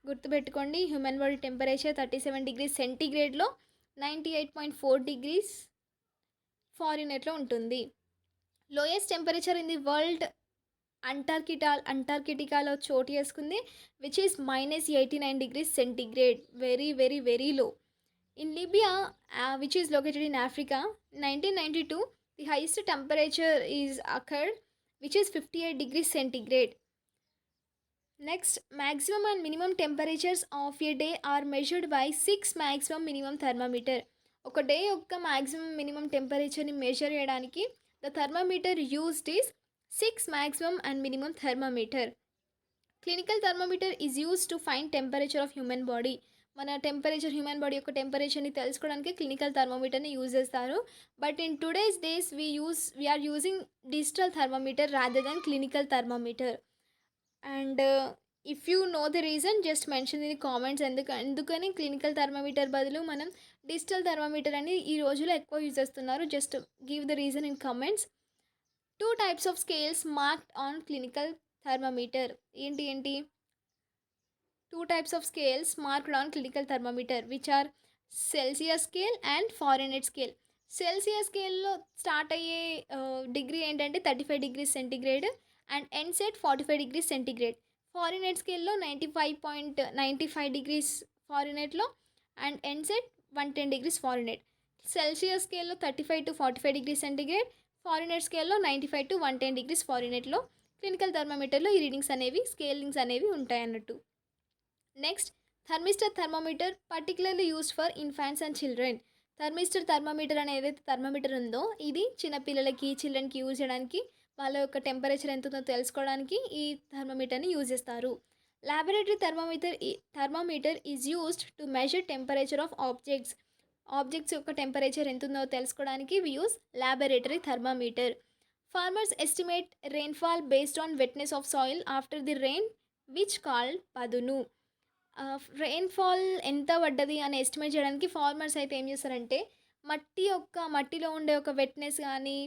గుర్తుపెట్టుకోండి, human body temperature 37 degrees centigradeలో 98.4 degrees Fahrenheitలో ఉంటుంది. Lowest temperature in the world అంటార్కిటికాలో చోటు చేసుకుంది, which is -89 degrees centigrade. Very very very low. In Libya which is located in Africa, 1992 the highest temperature is occurred, which is 58 degrees centigrade. Next, maximum and minimum temperatures of a day are measured by 6 maximum minimum thermometer. ఒక day యొక్క maximum minimum టెంపరేచర్ని measure చేయడానికి the thermometer used is 6 maximum and minimum thermometer. Clinical thermometer is used to find temperature of human body. మన temperature, human body యొక్క టెంపరేచర్ని తెలుసుకోవడానికి clinical థర్మోమీటర్ని use చేస్తారు. But in today's days we are using digital thermometer rather than clinical thermometer. And if you know the reason just mention in the comments. ఎందుకని clinical thermometer బదులు మనం digital thermometer అని ఈ రోజులో ఎక్కువ యూజ్ చేస్తున్నారు. Just give the reason in comments. 2 types of scales marked on clinical thermometer. ఏంటి 2 types of scales marked on clinical thermometer, which are Celsius scale and Fahrenheit scale. Celsius స్కేల్లో start అయ్యే degree ఏంటంటే 35 degrees centigrade and end set 45 degrees centigrade. Fahrenheit స్కేల్లో 95.95 degrees Fahrenheitలో and end set 110 degrees Fahrenheit. Celsius స్కేల్లో 35 to 45 degrees centigrade, Fahrenheit స్కేల్లో 95 to 110 degrees Fahrenheitలో clinical థర్మోమీటర్లో ఈ readings అనేవి, స్కేలింగ్స్ అనేవి ఉంటాయి అన్నట్టు. Next, thermistor thermometer particularly used for infants and children. Thermistor thermometer అనేది ఏదైతే థర్మోమీటర్ ఉందో ఇది చిన్నపిల్లలకి, చిల్డ్రన్కి యూజ్ చేయడానికి, వాళ్ళ యొక్క టెంపరేచర్ ఎంత ఉందో తెలుసుకోవడానికి ఈ థర్మోమీటర్ని యూజ్ చేస్తారు. Laboratory thermometer is used to measure temperature of objects యొక్క టెంపరేచర్ ఎంత ఉందో తెలుసుకోవడానికి we use laboratory thermometer. Farmers estimate rainfall based on wetness of soil after the rain which called padunu. Rainfall ఎంత పడ్డది అని ఎస్టిమేట్ చేయడానికి ఫార్మర్స్ అయితే ఏం చేస్తారంటే మట్టిలో ఉండే ఒక వెట్నెస్ కానీ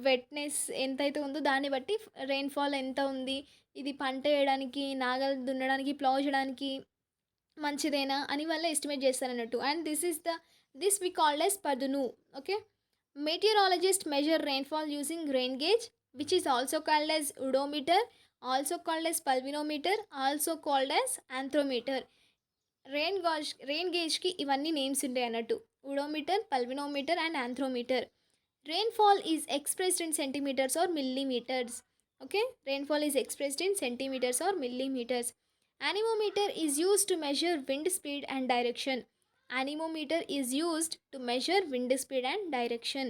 వెట్నెస్ ఎంతైతే ఉందో దాన్ని బట్టి రెయిన్ఫాల్ ఎంత ఉంది, ఇది పంట వేయడానికి, నాగలు దున్నడానికి, ప్లౌ చేయడానికి మంచిదేనా అని వాళ్ళు ఎస్టిమేట్ చేస్తారన్నట్టు. And this we called as padunu. Okay, meteorologist measure rainfall using rain gauge which is also called as odometer, also called as pulvinometer, also called as anthrometer. Rain గేజ్కి ఇవన్నీ నేమ్స్ ఉంటాయి అన్నట్టు, odometer, pulvinometer and anthrometer. Rainfall is expressed in centimeters or millimeters. Okay, rainfall is expressed in centimeters or millimeters. Anemometer is used to measure wind speed and direction. Anemometer is used to measure wind speed and direction.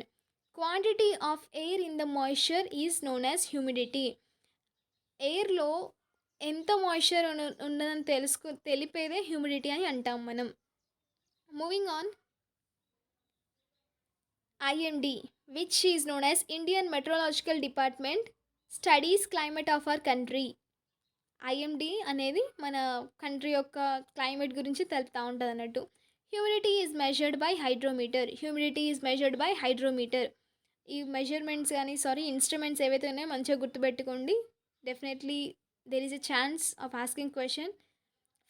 Quantity of air in the moisture is known as humidity. ఎయిర్లో ఎంత moisture ఉన్నదని తెలిపేదే humidity అని అంటాం మనం. Moving on, IMD, which is known as Indian Meteorological Department, studies climate of our country. IMD అనేది మన country యొక్క climate గురించి తెలుపుతూ ఉంటుంది అన్నట్టు. Humidity is measured by hydrometer. Humidity is measured by hydrometer. ఈ మెజర్మెంట్స్ కానీ ఇన్స్ట్రుమెంట్స్ ఏవైతే ఉన్నాయో మంచిగా గుర్తుపెట్టుకోండి. Definitely there is a chance of asking question.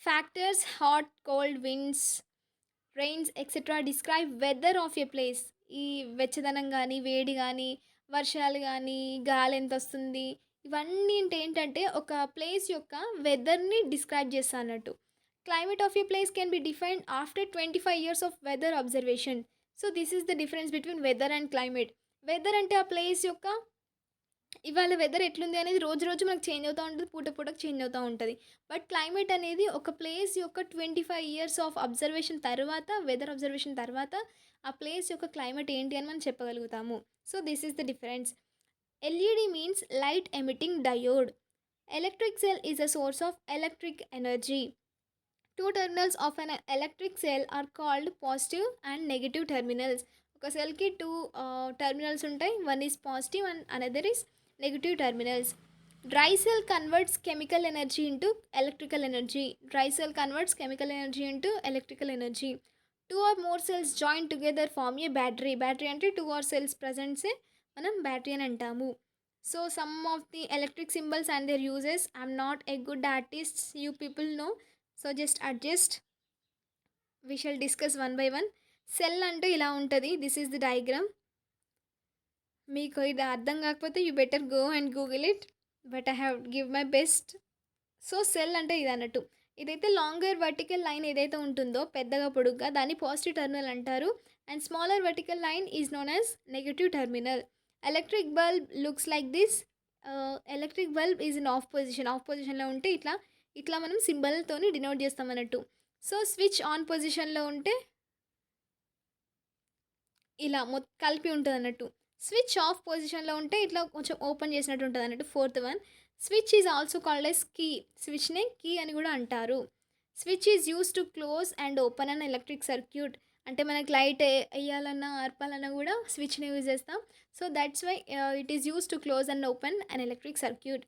Factors hot, cold, winds, rains etcetera describe weather of a place. ఈ వెచ్చదనం కానీ, వేడి కానీ, వర్షాలు కానీ, గాలి ఎంత వస్తుంది, ఇవన్నీ ఏంటంటే ఒక ప్లేస్ యొక్క వెదర్ని డిస్క్రైబ్ చేస్తా అన్నట్టు. Climate of a place can be defined after 25 years of weather observation. So this is the difference between weather and climate. Weather అంటే ఆ ప్లేస్ యొక్క ఇవాళ వెదర్ ఎట్లుంది అనేది రోజు రోజు మనకు చేంజ్ అవుతూ ఉంటుంది, పూట పూటకు చేంజ్ అవుతూ ఉంటుంది. బట్ క్లైమేట్ అనేది ఒక ప్లేస్ యొక్క 25 years ఆఫ్ అబ్జర్వేషన్ తర్వాత, వెదర్ అబ్జర్వేషన్ తర్వాత ఆ ప్లేస్ యొక్క క్లైమేట్ ఏంటి అని మనం చెప్పగలుగుతాము. So this is the difference. LED means light emitting diode. Electric cell is a source of electric energy. Two terminals of an electric cell are called positive and negative terminals. ఒక సెల్కి two terminals ఉంటాయి. One is positive and another is negative terminals. Dry cell converts chemical energy into electrical energy. Dry cell converts chemical energy into electrical energy. Two or more cells join together form a battery. Battery అంటే two or cells ప్రజెంట్సే మనం battery అని అంటాము. So some of the electric symbols and their uses. I'm not a good artist, you people know. So just adjust, we shall discuss one by one. Cell అంటే ఇలా ఉంటుంది. This is the diagram. మీకు ఇది అర్థం కాకపోతే you better go and Google it, but I have give my best. So cell అంటే ఇది అన్నట్టు. ఇదైతే లాంగర్ వర్టికల్ లైన్ ఏదైతే ఉంటుందో పెద్దగా పొడుగ్గా, దాన్ని పాజిటివ్ టర్మినల్ అంటారు. And smaller vertical line is known as negative terminal. Electric bulb looks like this. Electric bulb is in of position. Of పొజిషన్లో ఉంటే ఇట్లా ఇట్లా మనం సింబల్తోని డినోట్ చేస్తాం అన్నట్టు. సో స్విచ్ ఆన్ పొజిషన్లో ఉంటే ఇలా కలిపి ఉంటుంది అన్నట్టు. స్విచ్ ఆఫ్ పొజిషన్లో ఉంటే ఇట్లా కొంచెం ఓపెన్ చేసినట్టు ఉంటుంది అన్నట్టు. Fourth one, switch is also called as key. స్విచ్నే కీ అని కూడా అంటారు. Switch is use to close and open an electric circuit. అంటే మనకి లైట్ వేయాలన్నా ఆర్పాలన్నా కూడా స్విచ్ని యూజ్ చేస్తాం. So that's why it is use to close and open an electric circuit.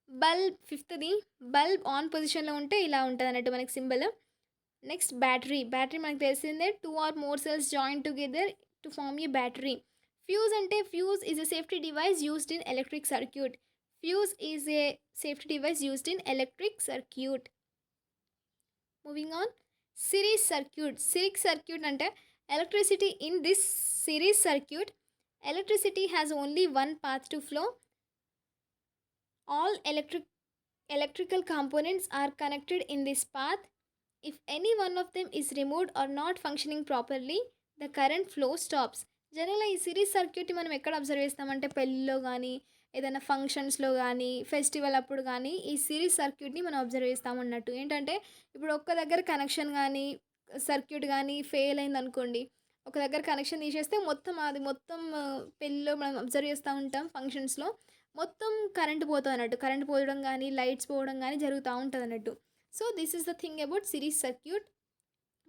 Bulb ఫిఫ్త్ది, బల్బ్ ఆన్ పొజిషన్లో ఉంటే ఇలా ఉంటుంది అన్నట్టు మనకి సింబల్. Next battery. బ్యాటరీ మనకు తెలిసిందే, two or more cells join together to form a battery. Fuse అంటే fuse is a safety device used in electric circuit. Fuse is a safety device used in electric circuit. Moving on, series circuit. Series circuit అంటే electricity in this series circuit. Electricity has only one path to flow. All electrical components are connected in this path. If any one of them is removed or not functioning properly, the current flow stops. జనరల్గా ఈ series సర్క్యూట్ని మనం ఎక్కడ observe చేస్తామంటే పెళ్ళిలో కానీ, ఏదైనా ఫంక్షన్స్లో కానీ, ఫెస్టివల్ అప్పుడు కానీ ఈ సిరీస్ సర్క్యూట్ని మనం అబ్జర్వ్ చేస్తామన్నట్టు. ఏంటంటే ఇప్పుడు ఒక్క దగ్గర కనెక్షన్ కానీ సర్క్యూట్ కానీ ఫెయిల్ అయింది అనుకోండి, ఒక దగ్గర కనెక్షన్ తీసేస్తే మొత్తం పెళ్ళిలో మనం అబ్జర్వ్ చేస్తూ ఉంటాం. ఫంక్షన్స్లో మొత్తం కరెంట్ పోతుంది అన్నట్టు. కరెంట్ పోవడం కానీ లైట్స్ పోవడం కానీ జరుగుతూ ఉంటుంది అన్నట్టు. So this is the thing about series circuit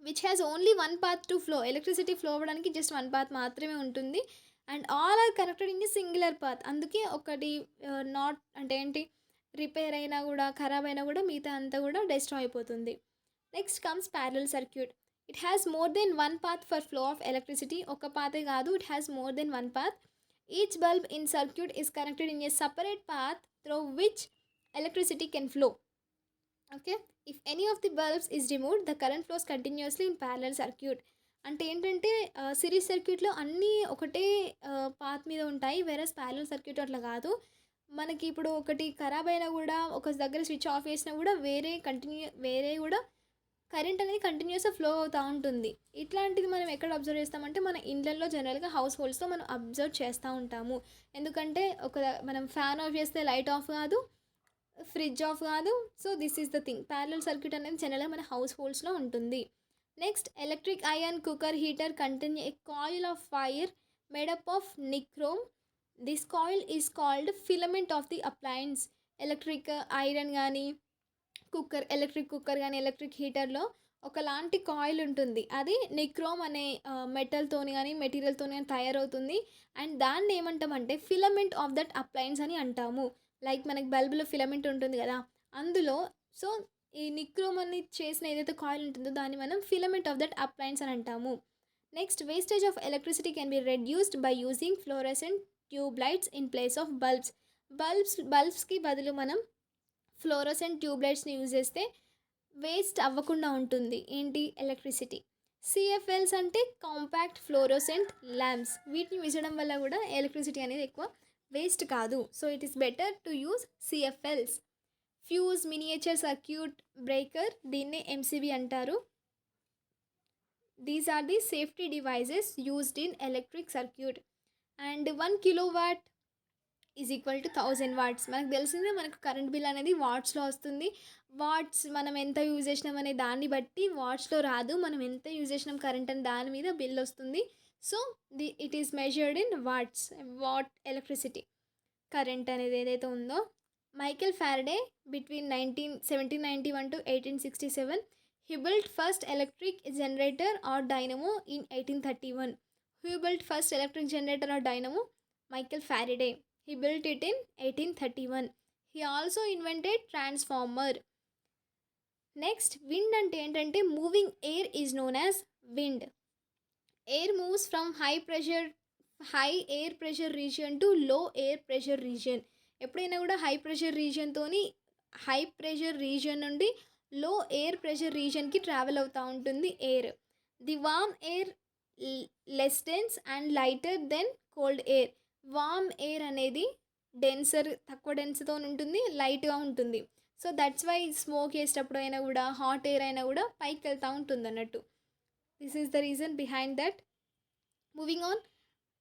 which has only one path to flow. Electricity flow అవ్వడానికి జస్ట్ వన్ పాత్ మాత్రమే ఉంటుంది. And all are connected in the singular path. అందుకే ఒకటి నాట్ అంటే ఏంటి, రిపేర్ అయినా కూడా ఖరాబ్ అయినా కూడా మిగతా అంతా కూడా డెస్ట్రాయ్ అయిపోతుంది. Next comes parallel circuit. It has more than one path for flow of electricity. ఒక పాతే కాదు, it has more than one path. Each bulb in circuit is connected in a separate path through which electricity can flow. Okay, if any of the bulbs is removed, the current flows continuously in parallel circuit. అంటే ఏంటంటే series సర్క్యూట్లో అన్నీ ఒకటే path మీద ఉంటాయి, వేరస్ parallel circuit అట్లా కాదు. మనకి ఇప్పుడు ఒకటి ఖరాబ్ అయినా కూడా, ఒక దగ్గర స్విచ్ ఆఫ్ చేసినా కూడా వేరే కూడా కరెంట్ అనేది కంటిన్యూస్గా ఫ్లో అవుతూ ఉంటుంది. ఇట్లాంటిది మనం ఎక్కడ అబ్జర్వ్ చేస్తామంటే మన ఇండ్లల్లో జనరల్గా హౌస్ హోల్డ్స్లో మనం అబ్జర్వ్ చేస్తూ ఉంటాము. ఎందుకంటే మనం ఫ్యాన్ ఆఫ్ చేస్తే లైట్ ఆఫ్ కాదు, ఫ్రిడ్జ్ ఆఫ్ కాదు. So this is the thing. Parallel circuit అనేది జనరల్గా మన హౌస్ హోల్డ్స్లో ఉంటుంది. Next, electric iron cooker heater contain a coil of wire made up of nichrome. This coil is called filament of the appliance. Electric iron కానీ electric cooker కానీ electric హీటర్లో ఒకలాంటి coil ఉంటుంది. అది నిక్రోమ్ అనే మెటల్తోని కానీ మెటీరియల్తోని కానీ తయారవుతుంది. అండ్ దాన్ని ఏమంటామంటే ఫిలమెంట్ ఆఫ్ దట్ అప్లయన్స్ అని అంటాము. లైక్ మనకి బల్బులో ఫిలమెంట్ ఉంటుంది కదా, అందులో సో ఈ నిక్రోమ్ అని చేసిన ఏదైతే కాయిల్ ఉంటుందో దాన్ని మనం ఫిలమెంట్ ఆఫ్ దట్ అప్లయన్స్ అని అంటాము. Next, wastage of electricity can be reduced by using fluorescent tube lights in place of బల్బ్స్కి బదులు మనం ఫ్లోరోసెంట్ ట్యూబ్ లైట్స్ని యూజ్ చేస్తే వేస్ట్ అవ్వకుండా ఉంటుంది ఏంటి, ఎలక్ట్రిసిటీ. సిఎఫ్ఎల్స్ అంటే కాంపాక్ట్ ఫ్లోరోసెంట్ ల్యాంప్స్. వీటిని విసడం వల్ల కూడా ఎలక్ట్రిసిటీ అనేది ఎక్కువ వేస్ట్ కాదు. So it is better to use CFLs. Fuse miniature circuit breaker, దీన్నే ఎంసీబీ అంటారు. These are the safety devices used in electric circuit. And 1 kilowatt is equal to 1000 watts. మనకు తెలిసిందే, మనకు కరెంట్ బిల్ అనేది వాట్స్లో వస్తుంది. వాట్స్ మనం ఎంత యూజ్ చేసినాం అనే దాన్ని బట్టి వాట్స్లో రాదు, మనం ఎంత యూజ్ చేసినాం కరెంట్ అని దాని మీద బిల్ వస్తుంది. So it is measured in watts, what electricity current అనేది ఏదైతే ఉందో. Michael Faraday between 1791 to 1867 he built first electric generator or dynamo in 1831. Who built first electric generator or dynamo? Michael Faraday. He built it in 1831. He also invented transformer. Next, wind ante entante moving air is known as wind. Air moves from high air pressure region to low air pressure region. ఎప్పుడైనా కూడా high pressure region నుండి లో air pressure రీజియన్కి travel అవుతూ ఉంటుంది air. The warm air less dense and lighter than cold air. Warm air అనేది తక్కువ డెన్స్తో ఉంటుంది, లైట్గా ఉంటుంది. సో దట్స్ వై స్మోక్ వేసేటప్పుడు అయినా కూడా, హాట్ ఎయిర్ అయినా కూడా పైకి వెళ్తూ ఉంటుంది అన్నట్టు. This is the reason behind that. Moving on,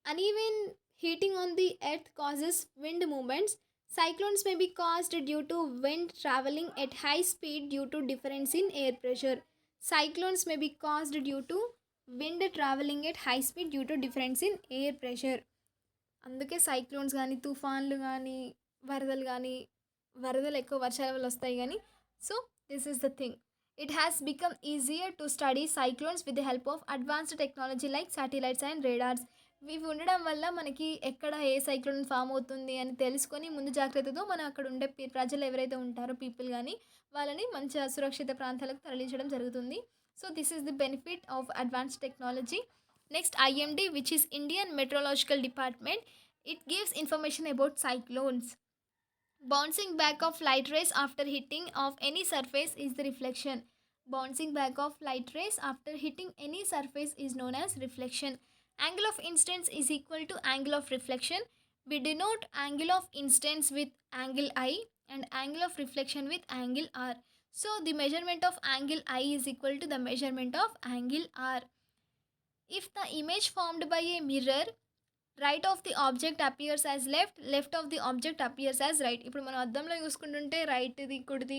uneven heating on the earth causes wind movements. Cyclones may be caused due to wind traveling at high speed due to difference in air pressure. Cyclones may be caused due to wind traveling at high speed due to difference in air pressure. అందుకే cyclones కానీ, తుఫాన్లు కానీ, వరదలు ఎక్కువ వర్షాల వల్ల వస్తాయి కానీ. So this is the thing. It has become easier to study cyclones with the help of advanced technology like satellites and radars. ఇవి ఉండడం వల్ల మనకి ఎక్కడ ఏ సైక్లోన్ ఫామ్ అవుతుంది అని తెలుసుకొని ముందు జాగ్రత్తతో మనం అక్కడ ఉండే ప్రజలు ఎవరైతే ఉంటారో పీపుల్ కానీ వాళ్ళని మంచి సురక్షిత ప్రాంతాలకు తరలించడం జరుగుతుంది. So this is the benefit of advanced technology. Next, IMD which is Indian meteorological department. It gives information about cyclones. Bouncing back of light rays after hitting of any surface is the reflection. Bouncing back of light rays after hitting any surface is known as reflection. Angle of incidence is equal to angle of reflection. We denote angle of incidence with angle I and angle of reflection with angle R. So the measurement of angle I is equal to the measurement of angle R. If the image formed by a mirror, right of the object appears as left of the object appears as right. ఇప్పుడు మనం అద్దంలో చూసుకుంటుంటే రైట్ది కుడిది,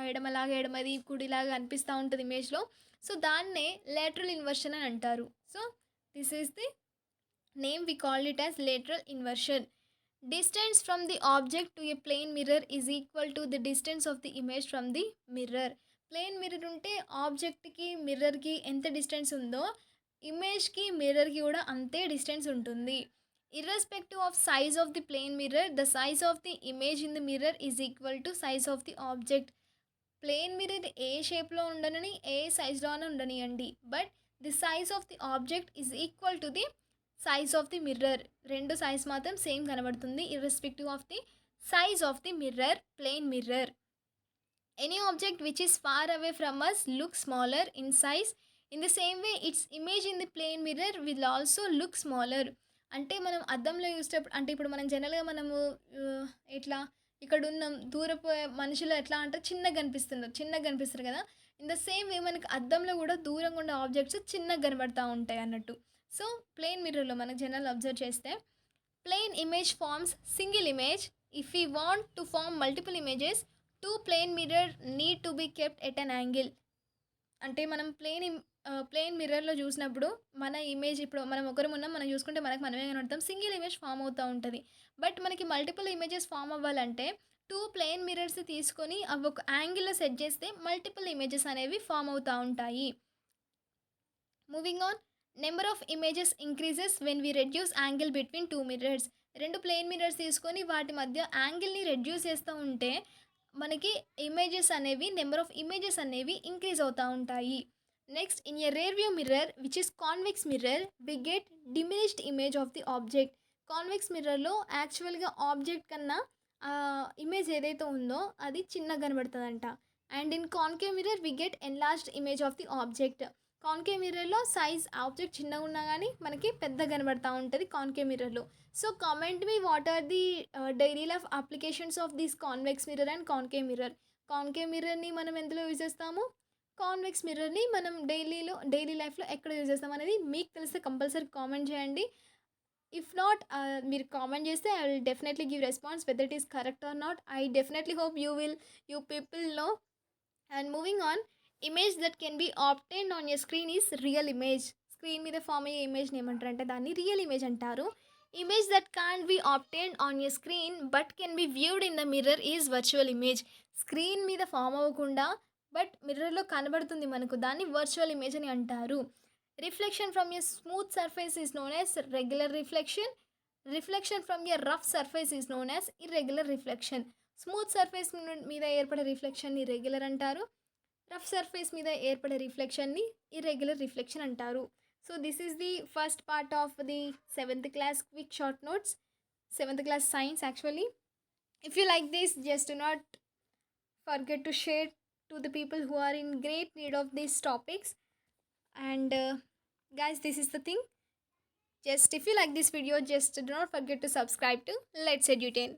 ఎడమది కుడిలాగా అనిపిస్తూ ఉంటుంది ఇమేజ్లో. So దాన్నే lateral inversion అని అంటారు. So this is the name, we call it as lateral inversion. Distance from the object to a plane mirror is equal to the distance of the image from the mirror. Plane mirror ఉంటే ఆబ్జెక్ట్కి మిర్రర్కి ఎంత distance ఉందో ఇమేజ్కి మిర్రర్కి కూడా అంతే distance ఉంటుంది. Irrespective of size of the plane mirror, the size of the image in the mirror is equal to size of the object. Plane mirror ఏ షేప్లో ఉండనని, ఏ సైజ్లోనే ఉండనియండి, but the size of the object is equal to the size of the mirror. రెండు size మాత్రం same కనబడుతుంది, irrespective of the size of the mirror, plane mirror. Any object which is far away from us looks smaller in size. In the same way, its image in the plane mirror will also look smaller. అంటే మనం అద్దంలో చూసేటప్పుడు, అంటే ఇప్పుడు మనం జనరల్గా మనము ఇట్లా ఇక్కడ ఉన్న దూరపు మనుషులు ఎట్లా అంటే చిన్నగా కనిపిస్తారు కదా. ఇన్ ద సేమ్ వే మనకి అద్దంలో కూడా దూరంగా ఉండే ఆబ్జెక్ట్స్ చిన్నగా కనబడుతూ ఉంటాయి అన్నట్టు. సో ప్లేన్ మిర్రర్లో మనకు జనరల్ అబ్జర్వ్ చేస్తే plane image forms single image. If you want to form multiple images, two plane mirror need to be kept at an angle. అంటే మనం ప్లేన్ మిర్రర్లో చూసినప్పుడు మన ఇమేజ్, ఇప్పుడు మనం మనం చూసుకుంటే మనమే కనబడతాం, సింగిల్ ఇమేజ్ ఫామ్ అవుతూ ఉంటుంది. బట్ మనకి మల్టిపుల్ ఇమేజెస్ ఫామ్ అవ్వాలంటే టూ ప్లేన్ మిర్రర్స్ తీసుకొని అవి ఒక యాంగిల్లో సెట్ చేస్తే మల్టిపుల్ ఇమేజెస్ అనేవి ఫామ్ అవుతూ ఉంటాయి. Moving on, number of images increases when we reduce angle between two mirrors. రెండు ప్లేన్ మిర్రర్స్ తీసుకొని వాటి మధ్య యాంగిల్ని రెడ్యూస్ చేస్తూ ఉంటే మనకి ఇమేజెస్ అనేవి నెంబర్ ఆఫ్ ఇమేజెస్ అనేవి ఇంక్రీజ్ అవుతూ ఉంటాయి. Next in a rear view mirror which is convex mirror we get diminished image of the object. Convex మిర్రర్లో యాక్చువల్గా ఆబ్జెక్ట్ కన్నా ఇమేజ్ ఏదైతే ఉందో అది చిన్నగా కనబడుతుందంట. And in concave mirror we get enlarged image of the object. Concave మిర్రర్లో size object చిన్నగా ఉన్నా కానీ మనకి పెద్ద కనబడతా ఉంటుంది కాన్కేవ్ మిర్రర్లో. So comment me what are the daily life applications of this convex mirror and concave mirror. Concave మిర్రర్ని మనం ఎందులో యూజ్ చేస్తాము, కాన్వెక్స్ మిర్రర్ని మనం డైలీ లైఫ్లో ఎక్కడ యూజ్ చేస్తాం అనేది మీకు తెలిస్తే కంపల్సరీ కామెంట్ చేయండి. ఇఫ్ నాట్ మీరు కామెంట్ చేస్తే I will definitely give response whether it is correct or not. I definitely hope you people know. And moving on, image that can be obtained on your screen is real image. Screen మీద form అయ్యే ఇమేజ్ని ఏమంటారు అంటే దాన్ని real image అంటారు. Image that can't be obtained on your screen but can be viewed in the mirror is virtual image. Screen మీద form అవ్వకుండా but మిర్రర్లో కనబడుతుంది మనకు, దాన్ని వర్చువల్ ఇమేజ్ అని అంటారు. Reflection from a smooth surface is known as regular reflection. Reflection from a rough surface is known as irregular reflection. Smooth surface మీద ఏర్పడే రిఫ్లెక్షన్ని రెగ్యులర్ అంటారు, రఫ్ సర్ఫేస్ మీద ఏర్పడే రిఫ్లెక్షన్ని ఇర్రెగ్యులర్ రిఫ్లెక్షన్ అంటారు. So this is the first part of the 7th class quick short notes, 7th class science actually. If you like this, just do not forget to share to the people who are in great need of these topics. And guys, this is the thing. Just if you like this video, just do not forget to subscribe to Let's Edutain.